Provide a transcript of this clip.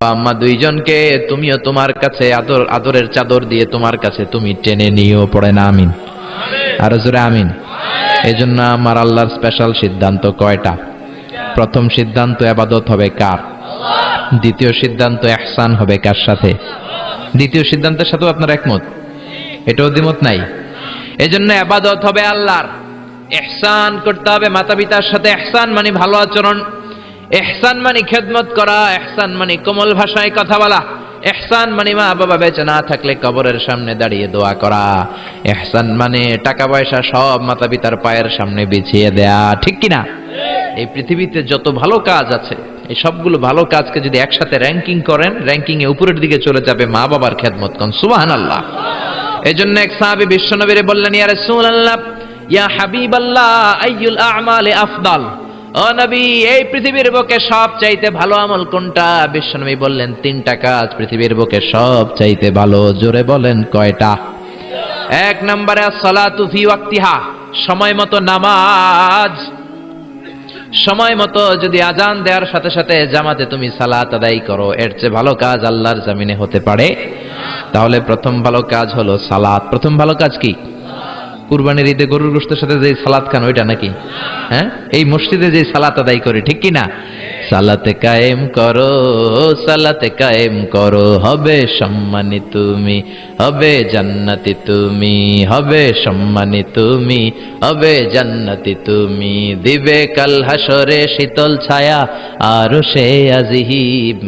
আম্মা দুইজনকে তুমিও তোমার কাছে আদরের চাদর দিয়ে তোমার কাছে তুমি টেনে নিও, পড়ে না আমিন। আর জোরে আমিন। এজন্য আমার আল্লাহর স্পেশাল সিদ্ধান্ত কয়টা? প্রথম সিদ্ধান্ত ইবাদত হবে কার? দ্বিতীয় সিদ্ধান্ত ইহসান হবে কার সাথে? দ্বিতীয় সিদ্ধান্তের সাথেও আপনার একমত? এটাও দ্বিমত নাই? এজন্য ইবাদত হবে আল্লাহর, ইহসান করতে হবে মাতা পিতার সাথে। ইহসান মানে ভালো আচরণ, ইহসান মানে খেদমত করা, ইহসান মানে কোমল ভাষায় কথা বলা, ইহসান মানে মা বাবা বেঁচে না থাকলে কবরের সামনে দাঁড়িয়ে দোয়া করা, ইহসান মানে টাকা পয়সা সব মাতা পিতার পায়ের সামনে বিছিয়ে দেয়া, ঠিক কিনা? এই পৃথিবীতে যত ভালো কাজ আছে এই সবগুলো ভালো কাজকে যদি একসাথে র্যাঙ্কিং করেন, র্যাঙ্কিং এ উপরের দিকে চলে যাবে মা বাবার খেদমত। কোন সুবহানাল্লাহ। এজন্য এক সাহাবী বিশ্বনবীরে বললেন, ইয়া রাসূলুল্লাহ, ইয়া হাবিবাল্লাহ, আইয়ুল আ'মালি আফদাল। ও নবী, এই পৃথিবীর বুকে সব চাইতে ভালো আমল কোনটা? বিশ্বনবী বললেন, তিনটা কাজ পৃথিবীর বুকে সব চাইতে ভালো। জোরে বলেন কয়টা? এক নম্বরে as-সালাতু ফি ওয়াক্তিহা, সময় মতো নামাজ। সময় মতো যদি আজান দেওয়ার সাথে সাথে জামাতে তুমি সালাত আদায় করো, এর চেয়ে ভালো কাজ আল্লাহর জমিনে হতে পারে? তাহলে প্রথম ভালো কাজ হলো সালাত। প্রথম ভালো কাজ কি? কুরবানির ঈদে গরুর গোশতের সাথে যে সালাত খান ওইটা নাকি? হ্যাঁ, এই মসজিদে যে সালাত আদায় করি, ঠিক কি না? সালাতে কায়েম করো, সালাতে কায়েম করো, হবে সম্মানী তুমি, হবে জান্নাতি তুমি, হবে সম্মানী তুমি, হবে জান্নাতি তুমি, দিবে কাল হাসরে শীতল ছায়া আরশে আজিম।